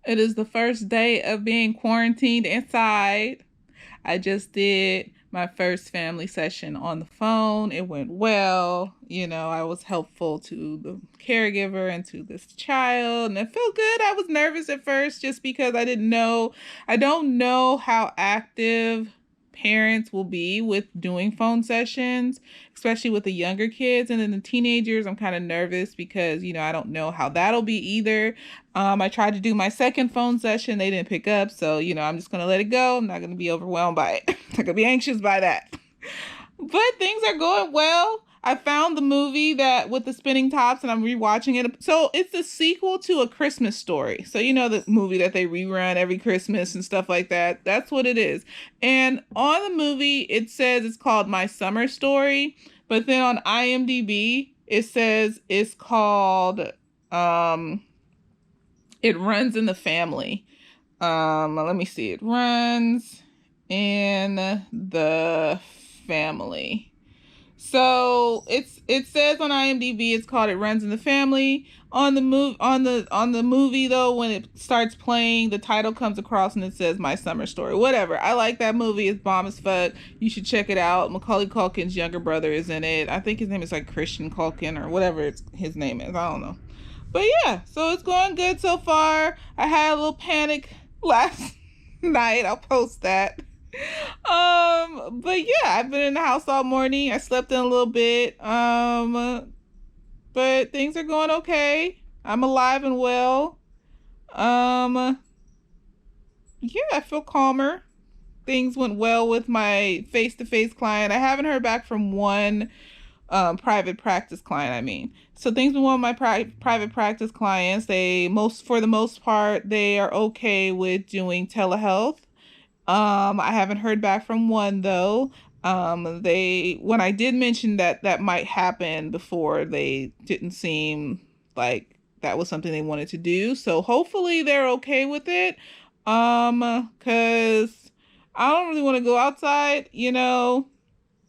It is the first day of being quarantined inside. I just did my first family session on the phone. It went well. I was helpful to the caregiver and to this child, and it felt good. I was nervous at first just because I don't know how active parents will be with doing phone sessions, especially with the younger kids. And then the teenagers, I'm kind of nervous because, I don't know how that'll be either. I tried to do my second phone session. They didn't pick up. So, I'm just going to let it go. I'm not going to be overwhelmed by it. I'm not going to be anxious by that. But things are going well. I found the movie that with the spinning tops and I'm rewatching it. So it's a sequel to A Christmas Story. So the movie that they rerun every Christmas and stuff like that. That's what it is. And on the movie, it says it's called My Summer Story. But then on IMDb, it says it's called It Runs in the Family. Let me see. It Runs in the Family. So it says on IMDb it's called It Runs in the Family. On the movie though, when it starts playing, the title comes across and it says My Summer Story. Whatever. I like that movie. It's bomb as fuck. You should check it out. Macaulay Culkin's younger brother is in it. I think his name is like Christian Culkin or whatever his name is. I don't know. But yeah, so it's going good so far. I had a little panic last night. I'll post that. But yeah, I've been in the house all morning. I slept in a little bit. But things are going okay. I'm alive and well. Yeah, I feel calmer. Things went well with my face-to-face client. I haven't heard back from one private practice client. So things with one of my private practice clients, for the most part, they are okay with doing telehealth. I haven't heard back from one though. When I did mention that might happen before, they didn't seem like that was something they wanted to do. So hopefully they're okay with it. Cause I don't really want to go outside,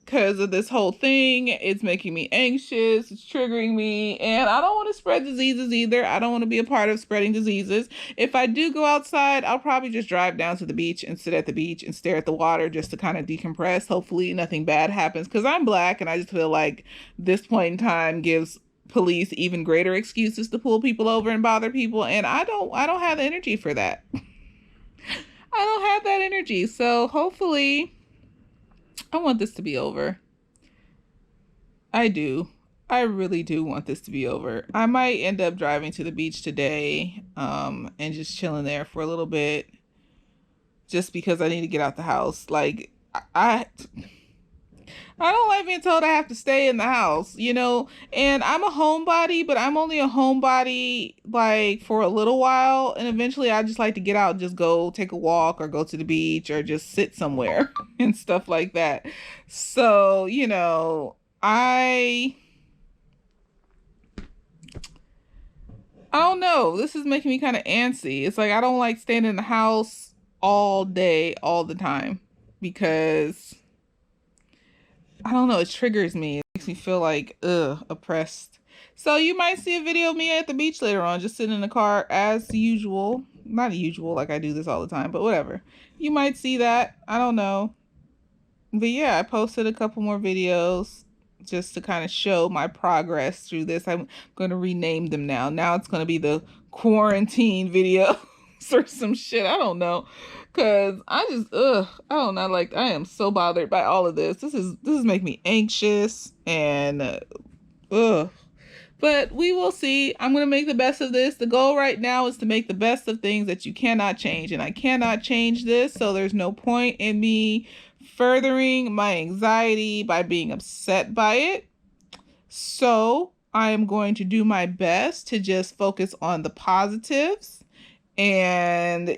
because of this whole thing. It's making me anxious. It's triggering me. And I don't want to spread diseases either. I don't want to be a part of spreading diseases. If I do go outside, I'll probably just drive down to the beach and sit at the beach and stare at the water just to kind of decompress. Hopefully nothing bad happens because I'm Black and I just feel like this point in time gives police even greater excuses to pull people over and bother people. And I don't have the energy for that. I don't have that energy. So hopefully I want this to be over. I do. I really do want this to be over. I might end up driving to the beach today, and just chilling there for a little bit, just because I need to get out the house. Like, I don't like being told I have to stay in the house, and I'm a homebody, but I'm only a homebody like for a little while. And eventually I just like to get out and just go take a walk or go to the beach or just sit somewhere and stuff like that. So, I don't know. This is making me kind of antsy. It's like, I don't like staying in the house all day, all the time, because I don't know, it triggers me. It makes me feel like, oppressed. So you might see a video of me at the beach later on, just sitting in the car as usual. Not usual, like I do this all the time, but whatever. You might see that. I don't know. But yeah, I posted a couple more videos just to kind of show my progress through this. I'm going to rename them now. Now it's going to be the quarantine videos or some shit. I don't know. Cause I don't know. Like, I am so bothered by all of this. This is making me anxious and, But we will see. I'm going to make the best of this. The goal right now is to make the best of things that you cannot change. And I cannot change this. So there's no point in me furthering my anxiety by being upset by it. So I am going to do my best to just focus on the positives. And,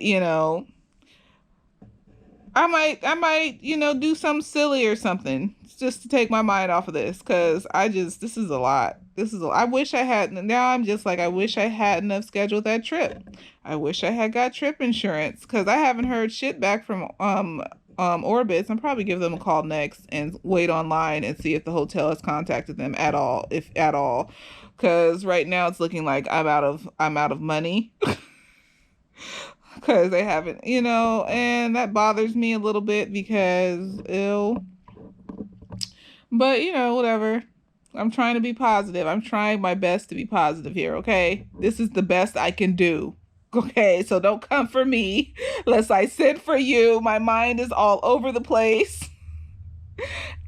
I might, do something silly or something just to take my mind off of this. Cause this is a lot. I wish I had, now I'm just like, I wish I hadn't have scheduled that trip. I wish I had got trip insurance, cause I haven't heard shit back from, Orbitz. I'll probably give them a call next and wait online and see if the hotel has contacted them at all, if at all. Cause right now it's looking like I'm out of money. because they haven't, you know, and that bothers me a little bit because ew. But you know, whatever. I'm trying to be positive. I'm trying my best to be positive here, okay? This is the best I can do. Okay, so don't come for me unless I send for you. My mind is all over the place.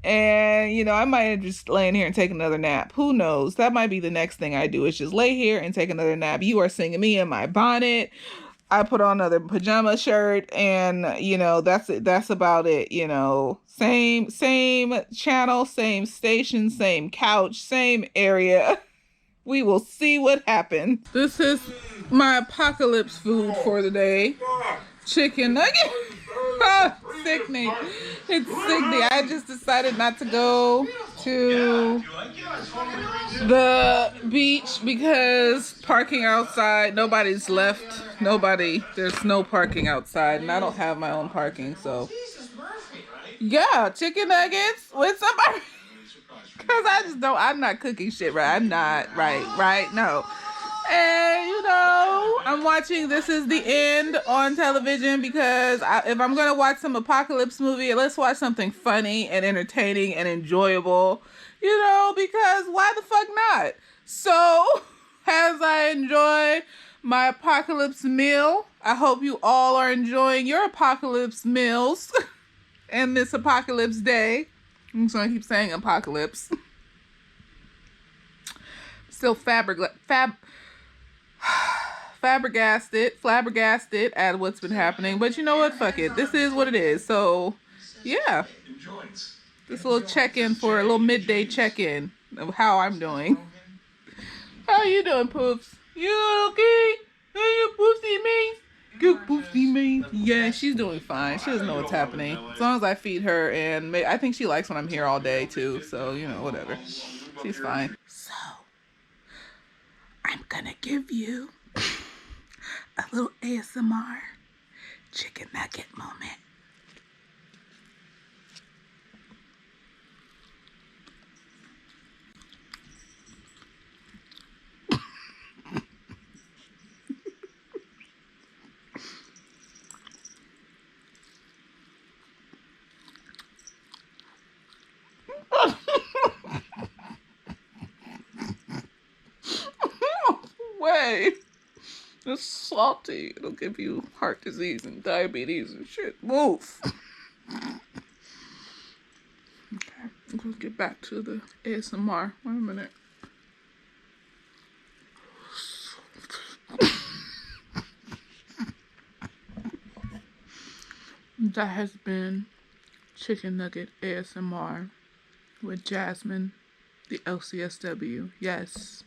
And, you know, I might just laying here and take another nap. Who knows? That might be the next thing I do is just lay here and take another nap. You are singing me in my bonnet. I put on another pajama shirt and, you know, that's it. That's about it, you know. Same channel, same station, same couch, same area. We will see what happens. This is my apocalypse food for the day. Chicken nugget. Sickening. It's sickening. I just decided not to go to the beach because parking outside, nobody's left. There's no parking outside, and I don't have my own parking, so. Yeah, chicken nuggets with somebody. Because I'm not cooking shit right. I'm not, right, no. And, you know, I'm watching This Is the End on television because if I'm going to watch some apocalypse movie, let's watch something funny and entertaining and enjoyable, you know, because why the fuck not? So, as I enjoy my apocalypse meal, I hope you all are enjoying your apocalypse meals and this apocalypse day. I'm just going to keep saying apocalypse. Still flabbergasted at what's been happening. But you know what? Fuck it. This is what it is. So, yeah. This little check-in for a little midday check-in of how I'm doing. How you doing, Poofs? You okay? How you Poofsy me? Good Poofsy me. Yeah, she's doing fine. She doesn't know what's happening. As long as I feed her, and I think she likes when I'm here all day, too. So, you know, whatever. She's fine. So, I'm gonna give you a little ASMR chicken nugget moment. Way. It's salty. It'll give you heart disease and diabetes and shit. Move. Okay, we'll get back to the ASMR. Wait a minute. That has been Chicken Nugget ASMR with Jasmine, the LCSW. Yes.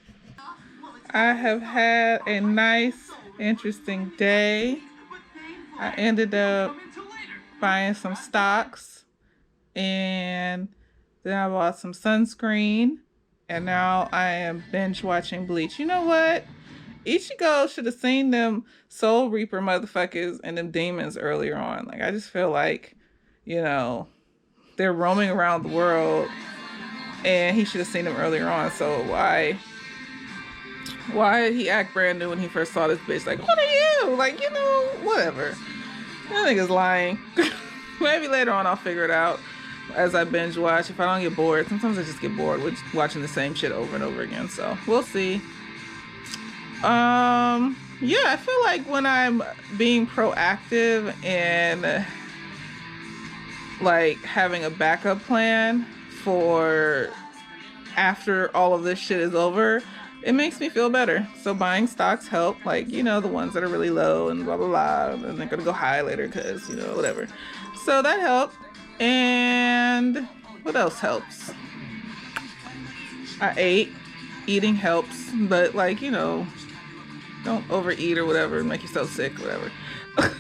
I have had a nice, interesting day. I ended up buying some stocks and then I bought some sunscreen and now I am binge watching Bleach. You know what? Ichigo should have seen them Soul Reaper motherfuckers and them demons earlier on. Like, I just feel like, you know, they're roaming around the world and he should have seen them earlier on. So why did he act brand new when he first saw this bitch? Like, what are you? Like, you know, whatever. That nigga's lying. Maybe later on I'll figure it out as I binge watch. If I don't get bored. Sometimes I just get bored with watching the same shit over and over again. So, we'll see. Yeah, I feel like when I'm being proactive and like having a backup plan for after all of this shit is over, it makes me feel better. So buying stocks help, like, you know, the ones that are really low and blah, blah, blah, and they're gonna go high later because, you know, whatever. So that helped. And what else helps? I ate. Eating helps, but like, you know, don't overeat or whatever and make yourself sick, whatever. I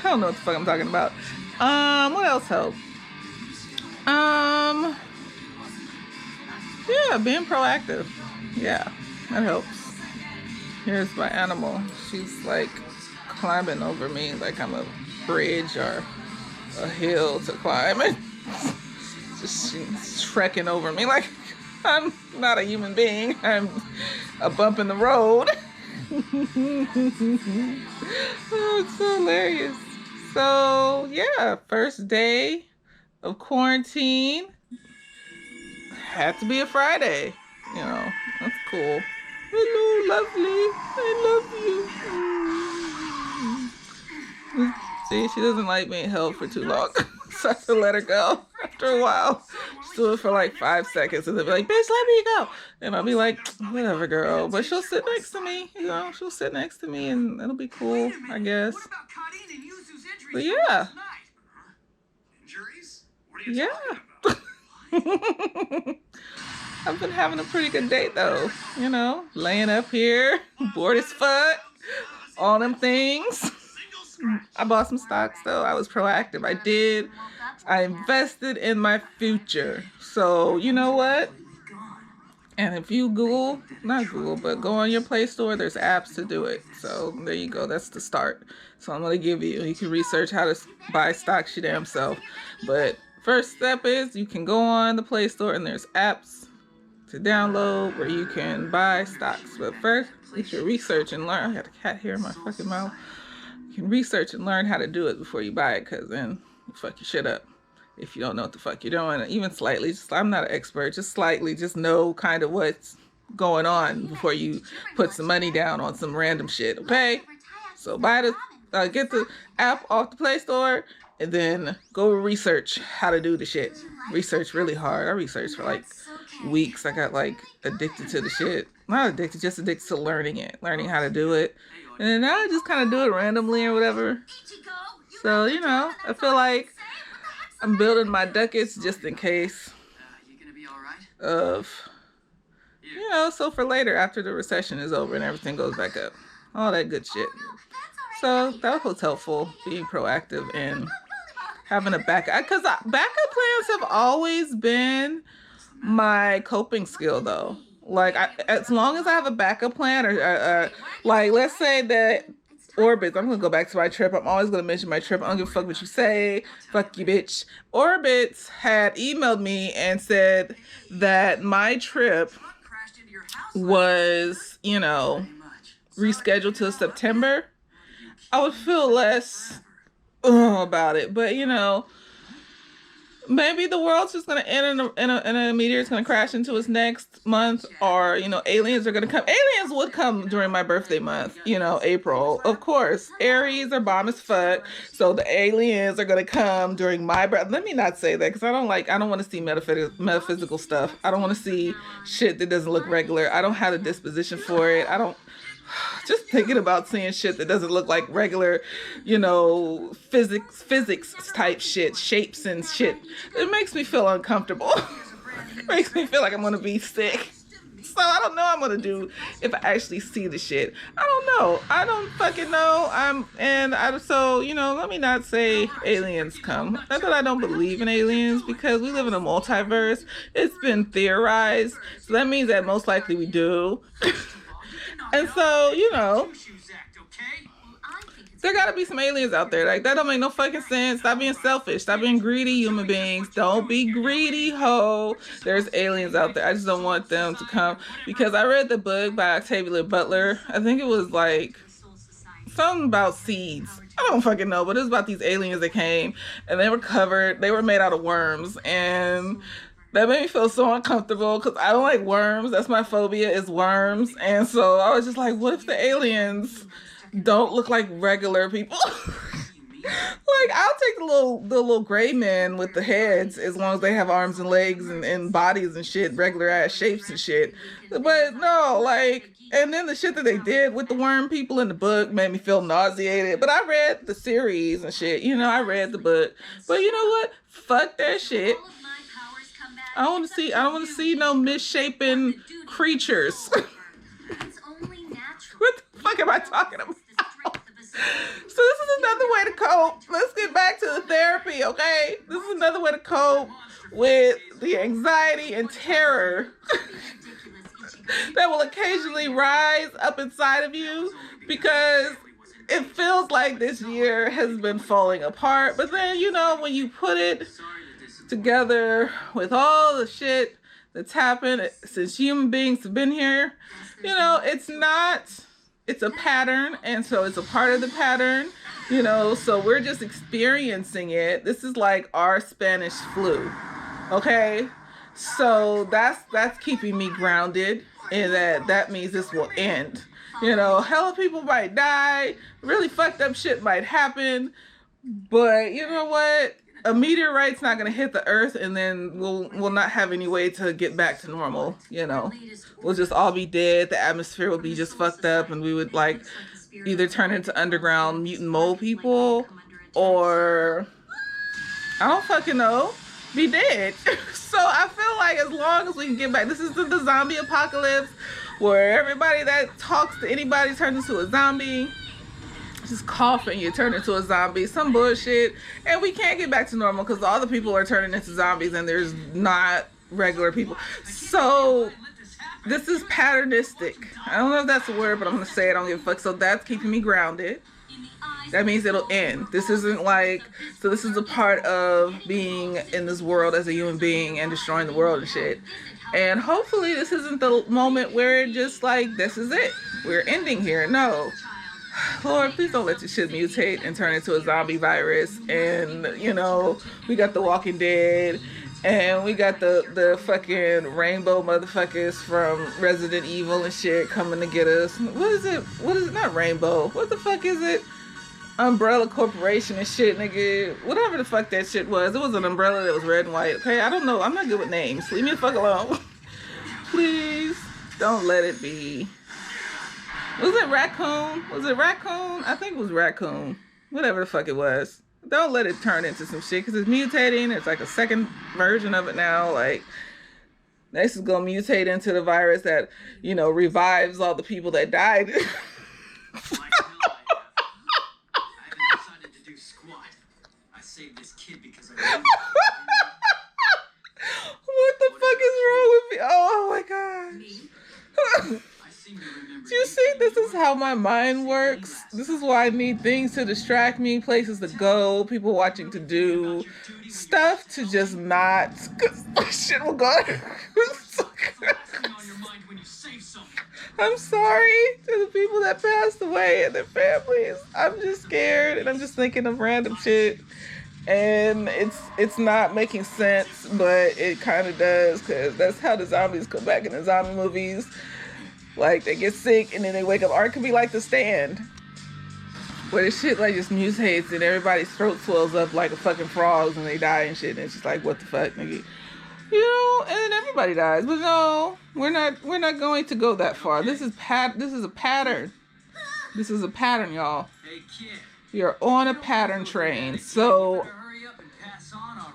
don't know what the fuck I'm talking about. What else helps? Yeah, being proactive. Yeah, that helps. Here's my animal. She's like climbing over me like I'm a bridge or a hill to climb. And she's trekking over me like I'm not a human being. I'm a bump in the road. Oh, it's so hilarious. So yeah, first day of quarantine had to be a Friday. You know, that's cool. Hello, lovely. I love you. See, she doesn't like being held for too long. So I have to let her go after a while. She'll do it for like 5 seconds and then be like, bitch, let me go. And I'll be like, whatever, girl. But she'll sit next to me, you know, she'll sit next to me and it'll be cool, I guess. But yeah. Yeah. I've been having a pretty good date though, you know, laying up here, bored as fuck, all them things. I bought some stocks though. I was proactive. I invested in my future. So, you know what? And if you not Google, but go on your Play Store, there's apps to do it. So there you go. That's the start. So I'm going to give you can research how to buy stocks your damn self. But first step is you can go on the Play Store and there's apps to download where you can buy stocks. But first, you should research and learn. I got a cat here in my fucking mouth. You can research and learn how to do it before you buy it, because then you fuck your shit up if you don't know what the fuck you're doing. Even slightly, I'm not an expert, just slightly, just know kind of what's going on before you put some money down on some random shit, okay? So get the app off the Play Store and then go research how to do the shit. Research really hard. I researched for like weeks. I got like addicted to the shit. Not addicted, just addicted to learning how to do it. And then now I just kind of do it randomly or whatever. So, you know, I feel like I'm building my ducats just in case of, you know, so for later after the recession is over and everything goes back up. All that good shit. So that was helpful, being proactive and having a backup. Because backup plans have always been my coping skill though. Like, as long as I have a backup plan, or like, let's say that Orbitz, I'm going to go back to my trip. I'm always going to mention my trip. I don't give a fuck what you say. Fuck you, bitch. Orbitz had emailed me and said that my trip was, you know, rescheduled to September. I would feel less about it. But, you know, maybe the world's just going to end in a meteor's going to crash into us next month, or, you know, aliens are going to come. Aliens would come during my birthday month, you know, April. Of course, Aries are bomb as fuck. So the aliens are going to come during my birth. Let me not say that, because I don't want to see metaphysical stuff. I don't want to see shit that doesn't look regular. I don't have a disposition for it. Just thinking about seeing shit that doesn't look like regular, you know, physics type shit, shapes and shit, it makes me feel uncomfortable. It makes me feel like I'm gonna be sick. So I don't know what I'm gonna do if I actually see the shit. I don't know. I don't fucking know. So, you know, let me not say aliens come. Not that I don't believe in aliens, because we live in a multiverse. It's been theorized. So that means that most likely we do. And so, you know, there gotta be some aliens out there. Like, that don't make no fucking sense. Stop being selfish. Stop being greedy, human beings. Don't be greedy, ho. There's aliens out there. I just don't want them to come. Because I read the book by Octavia Butler. I think it was like something about seeds. I don't fucking know, but it was about these aliens that came and they were made out of worms, and that made me feel so uncomfortable because I don't like worms. That's my phobia, is worms. And so I was just like, what if the aliens don't look like regular people? Like, I'll take the little gray men with the heads, as long as they have arms and legs and bodies and shit, regular ass shapes and shit. But no, like, and then the shit that they did with the worm people in the book made me feel nauseated. But I read the series and shit. You know, I read the book. But you know what? Fuck that shit. I don't want to see no misshapen creatures. What the fuck am I talking about? So this is another way to cope. Let's get back to the therapy, okay? This is another way to cope with the anxiety and terror that will occasionally rise up inside of you, because it feels like this year has been falling apart. But then, you know, when you put it together with all the shit that's happened since human beings have been here, you know, it's not it's a pattern, and so it's a part of the pattern, you know, so we're just experiencing it. This is like our Spanish flu. Okay? So that's keeping me grounded, and that means this will end. You know, hella people might die, really fucked up shit might happen, but you know what? A meteorite's not gonna hit the earth, and then we'll not have any way to get back to normal. You know, we'll just all be dead. The atmosphere will be just fucked up, and we would like either turn into underground mutant mole people, or I don't fucking know, be dead. So I feel like as long as we can get back, this is the zombie apocalypse, where everybody that talks to anybody turns into a zombie. Just coughing, you turn into a zombie, some bullshit, and we can't get back to normal because all the people are turning into zombies and there's not regular people. So this is patternistic. I don't know if that's a word, but I'm gonna say it. I don't give a fuck. So that's keeping me grounded. That means it'll end. This isn't like, so this is a part of being in this world as a human being and destroying the world and shit. And hopefully this isn't the moment where it just like, this is it, we're ending here. No. Lord, please don't let this shit mutate and turn into a zombie virus. And, you know, we got the Walking Dead, and we got the fucking rainbow motherfuckers from Resident Evil and shit coming to get us. What is it? Not rainbow. What the fuck is it? Umbrella Corporation and shit, nigga. Whatever the fuck that shit was. It was an umbrella that was red and white. Okay, I don't know. I'm not good with names. Leave me the fuck alone. Please don't let it be. Was it raccoon? I think it was raccoon. Whatever the fuck it was. Don't let it turn into some shit, because it's mutating. It's like a second version of it now. Like, this is gonna mutate into the virus that, you know, revives all the people that died. I haven't decided to do squat. I saved this kid because I What the fuck is wrong with me? Oh my god. Do you see, this is how my mind works. This is why I need things to distract me, places to go, people watching to do, stuff to just not, because shit will go. I'm sorry to the people that passed away and their families. I'm just scared, and I'm just thinking of random shit. And it's not making sense, but it kind of does, because that's how the zombies come back in the zombie movies. Like, they get sick and then they wake up. Or it could be like The Stand, where the shit like just mutates and everybody's throat swells up like a fucking frogs and they die and shit. And it's just like, what the fuck, nigga? You know, and then everybody dies. But no, we're not going to go that far. This is a pattern. This is a pattern, y'all. You're on a pattern train. So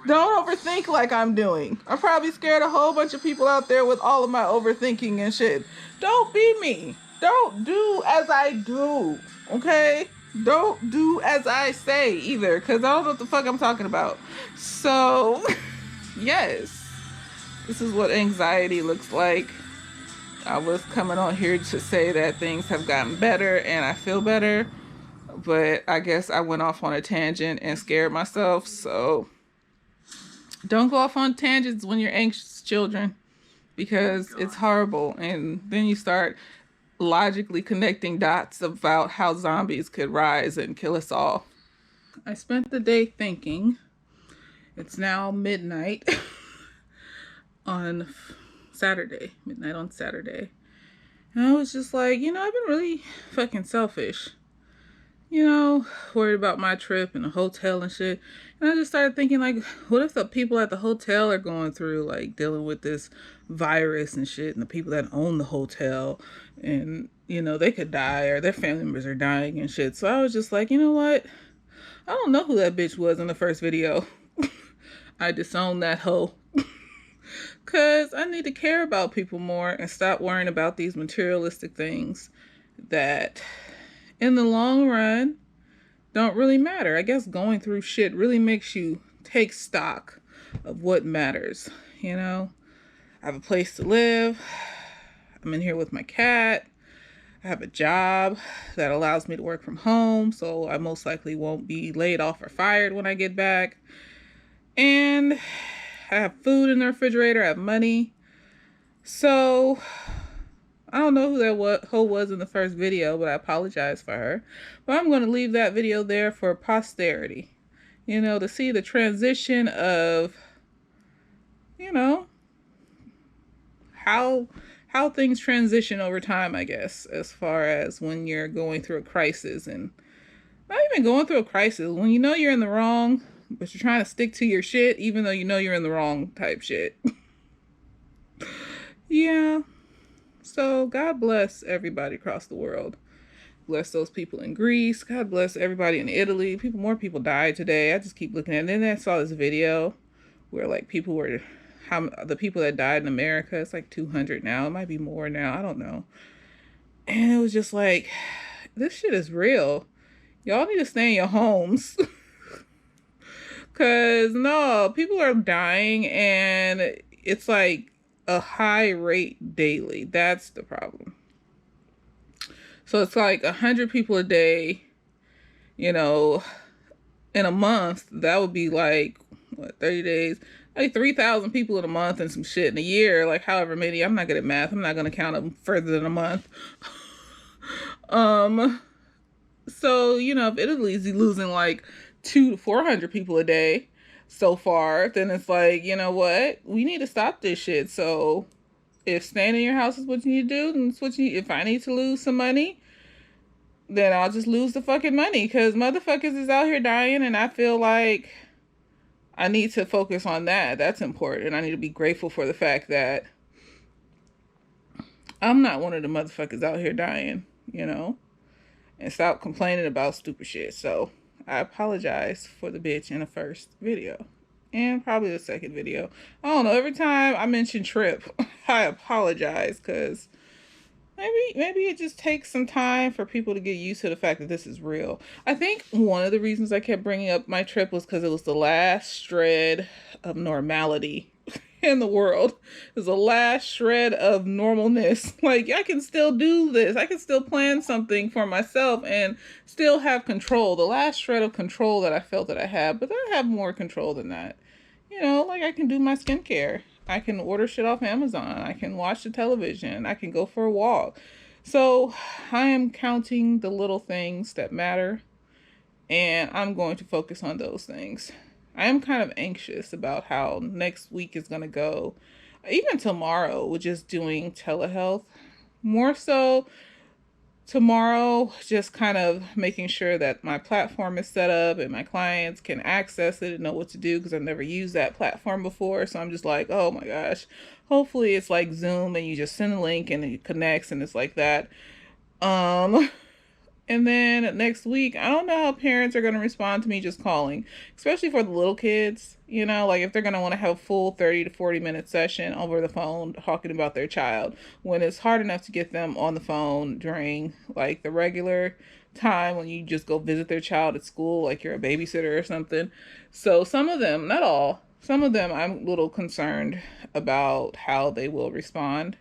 don't overthink like I'm doing. I'm probably scared a whole bunch of people out there with all of my overthinking and shit. Don't be me. Don't do as I do. Okay? Don't do as I say either, because I don't know what the fuck I'm talking about. So, yes. This is what anxiety looks like. I was coming on here to say that things have gotten better and I feel better, but I guess I went off on a tangent and scared myself. So don't go off on tangents when you're anxious, children, because it's horrible. And then you start logically connecting dots about how zombies could rise and kill us all. I spent the day thinking. It's now midnight on Saturday. Midnight on Saturday. And I was just like, you know, I've been really fucking selfish. You know, worried about my trip and the hotel and shit. And I just started thinking, like, what if the people at the hotel are going through, like, dealing with this virus and shit, and the people that own the hotel, and, you know, they could die, or their family members are dying and shit. So I was just like, you know what? I don't know who that bitch was in the first video. I disowned that hoe. Because I need to care about people more and stop worrying about these materialistic things that, in the long run, don't really matter. I guess going through shit really makes you take stock of what matters, you know? I have a place to live. I'm in here with my cat. I have a job that allows me to work from home, so I most likely won't be laid off or fired when I get back. And I have food in the refrigerator. I have money. So I don't know who that hoe was in the first video, but I apologize for her. But I'm going to leave that video there for posterity. You know, to see the transition of, you know, how how things transition over time, I guess, as far as when you're going through a crisis, and not even going through a crisis, when you know you're in the wrong, but you're trying to stick to your shit even though you know you're in the wrong type shit. Yeah. So God bless everybody across the world. Bless those people in Greece. God bless everybody in Italy. More people died today. I just keep looking at it. And then I saw this video where like people were, how the people that died in America, it's like 200 now. It might be more now. I don't know. And it was just like, this shit is real. Y'all need to stay in your homes. Cause no, people are dying and it's like a high rate daily. That's the problem. So it's like 100 people a day, you know, in a month. That would be like, what, 30 days? Like 3,000 people in a month and some shit in a year. Like however many. I'm not good at math. I'm not going to count them further than a month. So, you know, if Italy's losing like 200 to 400 people a day so far, then it's like, you know what? We need to stop this shit. So if staying in your house is what you need to do, then it's what you need. If I need to lose some money, then I'll just lose the fucking money, because motherfuckers is out here dying, and I feel like I need to focus on that. That's important. I need to be grateful for the fact that I'm not one of the motherfuckers out here dying, you know, and stop complaining about stupid shit. So I apologize for the bitch in the first video and probably the second video. I don't know. Every time I mention Trip, I apologize, because maybe it just takes some time for people to get used to the fact that this is real. I think one of the reasons I kept bringing up my trip was because it was the last shred of normality in the world. It was the last shred of normalness. Like, I can still do this. I can still plan something for myself and still have control. The last shred of control that I felt that I had, but I have more control than that. You know, like I can do my skincare. I can order shit off Amazon. I can watch the television. I can go for a walk. So I am counting the little things that matter, and I'm going to focus on those things. I am kind of anxious about how next week is going to go. Even tomorrow, with just doing telehealth. More so tomorrow, just kind of making sure that my platform is set up and my clients can access it and know what to do, because I've never used that platform before. So I'm just like, oh my gosh, hopefully it's like Zoom and you just send a link and it connects and it's like that. And then next week, I don't know how parents are going to respond to me just calling, especially for the little kids. You know, like if they're going to want to have a full 30 to 40-minute session over the phone talking about their child, when it's hard enough to get them on the phone during like the regular time when you just go visit their child at school, like you're a babysitter or something. So some of them, not all, some of them I'm a little concerned about how they will respond.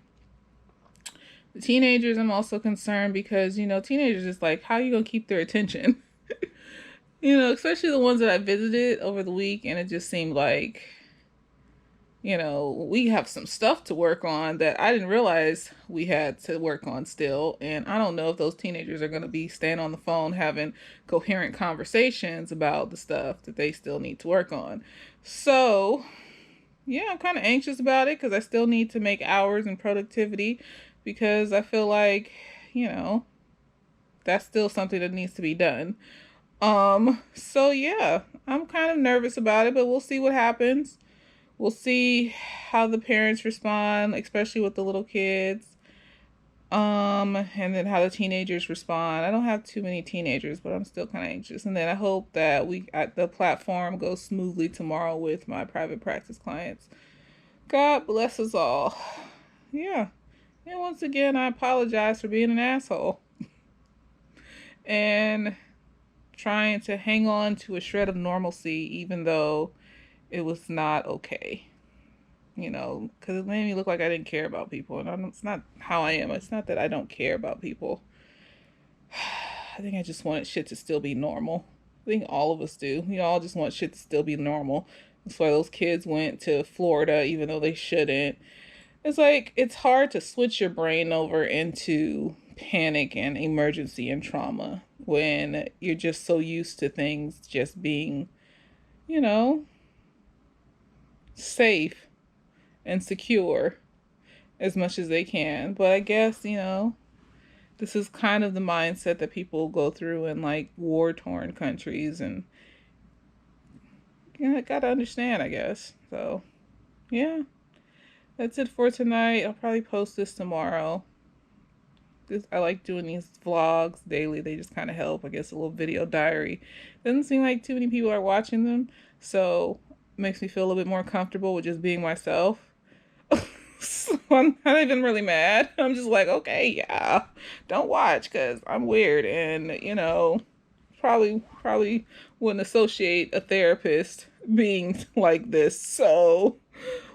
The teenagers, I'm also concerned because, you know, teenagers is like, how are you going to keep their attention? You know, especially the ones that I visited over the week, and it just seemed like, you know, we have some stuff to work on that I didn't realize we had to work on still. And I don't know if those teenagers are going to be staying on the phone having coherent conversations about the stuff that they still need to work on. So, yeah, I'm kind of anxious about it because I still need to make hours and productivity, because I feel like, you know, that's still something that needs to be done. So yeah, I'm kind of nervous about it, but we'll see what happens. We'll see how the parents respond, especially with the little kids. And then how the teenagers respond. I don't have too many teenagers, but I'm still kind of anxious. And then I hope that the platform goes smoothly tomorrow with my private practice clients. God bless us all. Yeah. And once again, I apologize for being an asshole and trying to hang on to a shred of normalcy, even though it was not okay. You know, because it made me look like I didn't care about people. And it's not how I am. It's not that I don't care about people. I think I just wanted shit to still be normal. I think all of us do. We all just want shit to still be normal. That's why those kids went to Florida, even though they shouldn't. It's like it's hard to switch your brain over into panic and emergency and trauma when you're just so used to things just being, you know, safe and secure as much as they can. But I guess, this is kind of the mindset that people go through in like war torn countries, and I gotta understand, I guess. So, yeah, that's it for tonight. I'll probably post this tomorrow. I like doing these vlogs daily. They just kind of help. I guess a little video diary. Doesn't seem like too many people are watching them, so it makes me feel a little bit more comfortable with just being myself. So I'm not even really mad. I'm just like, okay, yeah, don't watch because I'm weird, and probably wouldn't associate a therapist being like this. So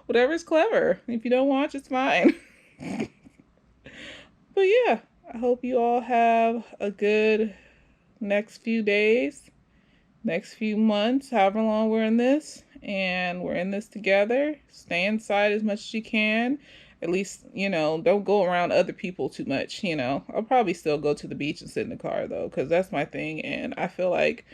whatever's clever. If you don't watch, it's fine. But yeah, I hope you all have a good next few days, next few months, however long we're in this, and we're in this together. Stay inside as much as you can. At least, don't go around other people too much. I'll probably still go to the beach and sit in the car though, because that's my thing. And I feel like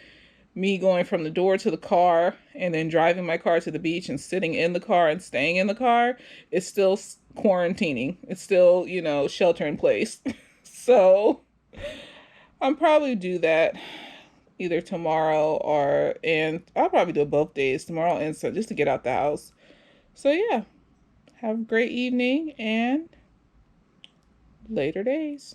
me going from the door to the car and then driving my car to the beach and sitting in the car and staying in the car is still quarantining. It's still, shelter in place. So I'll probably do that either tomorrow and I'll probably do it both days, tomorrow and Sunday, just to get out the house. So yeah, have a great evening and later days.